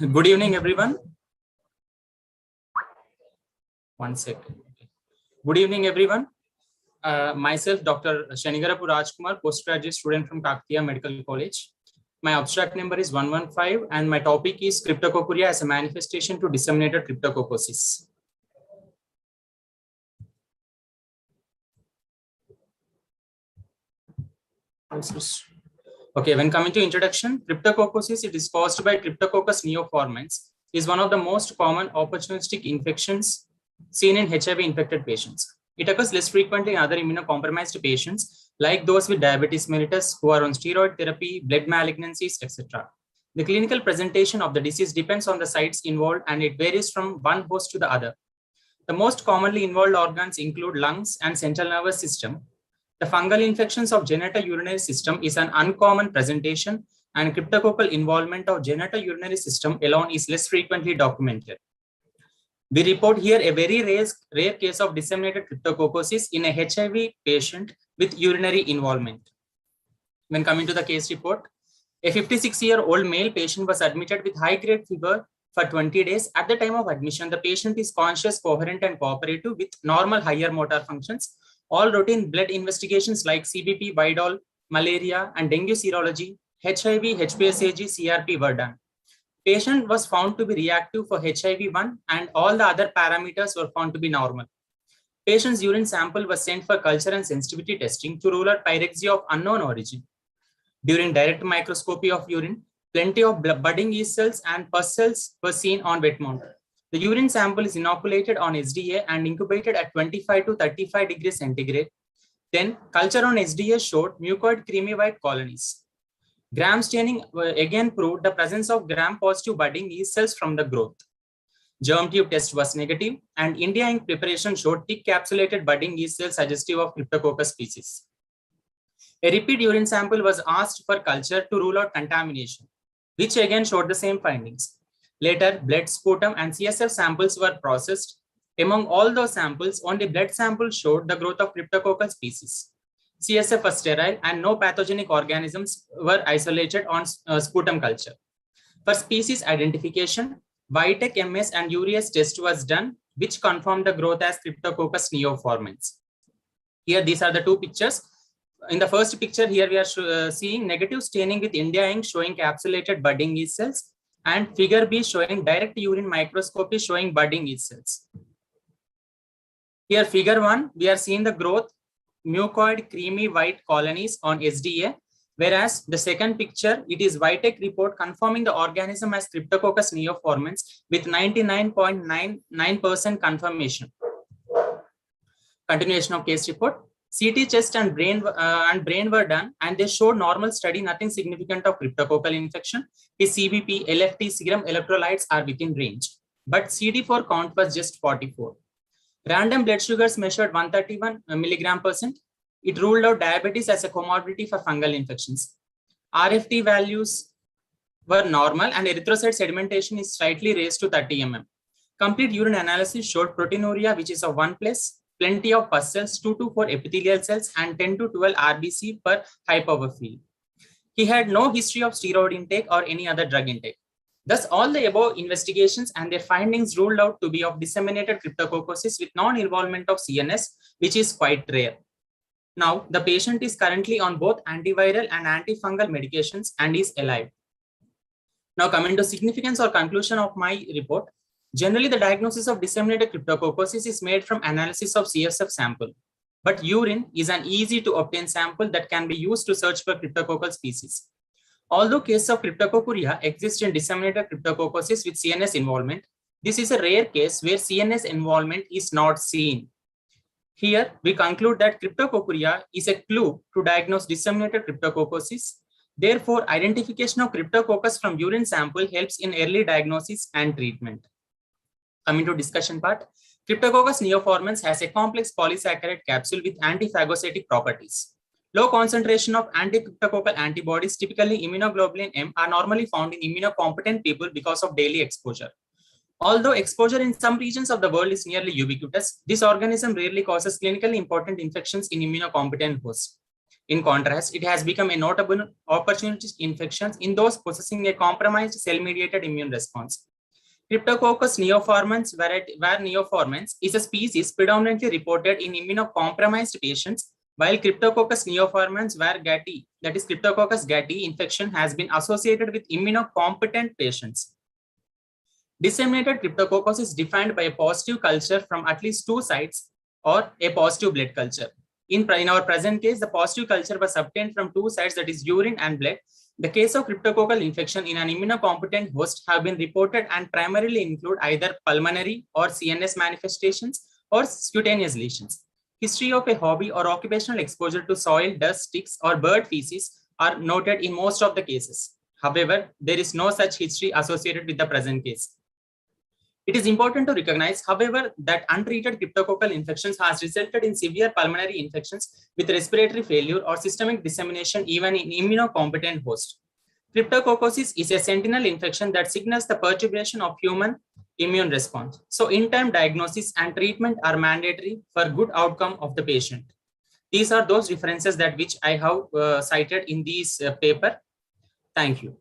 Good evening, everyone. One second. Good evening, everyone. Myself, Dr. Shanigarapu Rajkumar, postgraduate student from Kakatiya Medical College. My abstract number is 115, and my topic is cryptococcuria as a manifestation to disseminated cryptococcosis. Okay, when coming to introduction, cryptococcosis, it is caused by Cryptococcus neoformans, is one of the most common opportunistic infections seen in HIV-infected patients. It occurs less frequently in other immunocompromised patients, like those with diabetes mellitus who are on steroid therapy, blood malignancies, etc. The clinical presentation of the disease depends on the sites involved, and it varies from one host to the other. The most commonly involved organs include lungs and central nervous system. The fungal infections of genitourinary system is an uncommon presentation, and cryptococcal involvement of genitourinary system alone is less frequently documented. We report here a very rare case of disseminated cryptococcosis in a HIV patient with urinary involvement. When coming to the case report, a 56-year-old male patient was admitted with high-grade fever for 20 days. At the time of admission, the patient is conscious, coherent, and cooperative with normal higher motor functions. All routine blood investigations like CBP, Vidal, malaria, and dengue serology, HIV, HPSAG, CRP were done. Patient was found to be reactive for HIV-1, and all the other parameters were found to be normal. Patient's urine sample was sent for culture and sensitivity testing to rule out pyrexia of unknown origin. During direct microscopy of urine, plenty of budding yeast cells and pus cells were seen on wet mount. The urine sample is inoculated on SDA and incubated at 25 to 35 degrees centigrade. Then culture on SDA showed mucoid creamy white colonies. Gram staining again proved the presence of gram-positive budding yeast cells from the growth. Germ tube test was negative, and India ink preparation showed thick capsulated budding yeast cells suggestive of Cryptococcus species. A repeat urine sample was asked for culture to rule out contamination, which again showed the same findings. Later, blood, sputum, and CSF samples were processed. Among all those samples, only blood samples showed the growth of Cryptococcal species. CSF was sterile, and no pathogenic organisms were isolated on sputum culture. For species identification, Vitek MS and urease test was done, which confirmed the growth as Cryptococcus neoformans. Here, these are the two pictures. In the first picture, here we are seeing negative staining with India ink showing capsulated budding yeast cells, and figure B showing direct urine microscopy showing budding yeast cells. Here, figure 1, we are seeing the growth mucoid creamy white colonies on SDA, whereas the second picture, it is Vitek report confirming the organism as Cryptococcus neoformans with 99.99% confirmation. Continuation of case report. CT chest and brain were done, and they showed normal study, nothing significant of cryptococcal infection. His CBP, LFT, serum electrolytes are within range, but CD4 count was just 44. Random blood sugars measured 131 mg%. It ruled out diabetes as a comorbidity for fungal infections. RFT values were normal, and erythrocyte sedimentation is slightly raised to 30 mm. Complete urine analysis showed proteinuria, which is of 1+, plenty of pus cells, 2 to 4 epithelial cells, and 10 to 12 RBC per high power field. He had no history of steroid intake or any other drug intake. Thus, all the above investigations and their findings ruled out to be of disseminated cryptococcosis with non-involvement of CNS, which is quite rare. Now, the patient is currently on both antiviral and antifungal medications and is alive. Now, coming to significance or conclusion of my report. Generally, the diagnosis of disseminated cryptococcosis is made from analysis of CSF sample, but urine is an easy to obtain sample that can be used to search for cryptococcal species. Although cases of cryptococcuria exist in disseminated cryptococcosis with CNS involvement, this is a rare case where CNS involvement is not seen. Here, we conclude that cryptococcuria is a clue to diagnose disseminated cryptococcosis. Therefore, identification of cryptococcus from urine sample helps in early diagnosis and treatment. Coming to discussion part, Cryptococcus neoformans has a complex polysaccharide capsule with antiphagocytic properties. Low concentration of anti-cryptococcal antibodies, typically immunoglobulin M, are normally found in immunocompetent people because of daily exposure. Although exposure in some regions of the world is nearly ubiquitous, this organism rarely causes clinically important infections in immunocompetent hosts. In contrast, it has become a notable opportunistic infection in those possessing a compromised cell-mediated immune response. Cryptococcus neoformans, where neoformans is a species predominantly reported in immunocompromised patients, while Cryptococcus neoformans, where gattii, that is Cryptococcus gattii infection has been associated with immunocompetent patients. Disseminated Cryptococcus is defined by a positive culture from at least 2 sites or a positive blood culture. In our present case, the positive culture was obtained from 2 sites, that is urine and blood. The case of cryptococcal infection in an immunocompetent host have been reported and primarily include either pulmonary or CNS manifestations or cutaneous lesions. History of a hobby or occupational exposure to soil, dust, sticks, or bird feces are noted in most of the cases. However, there is no such history associated with the present case. It is important to recognize, however, that untreated cryptococcal infections has resulted in severe pulmonary infections with respiratory failure or systemic dissemination even in immunocompetent hosts. Cryptococcosis is a sentinel infection that signals the perturbation of human immune response. So in-time diagnosis and treatment are mandatory for good outcome of the patient. These are those references that which I have cited in this paper. Thank you.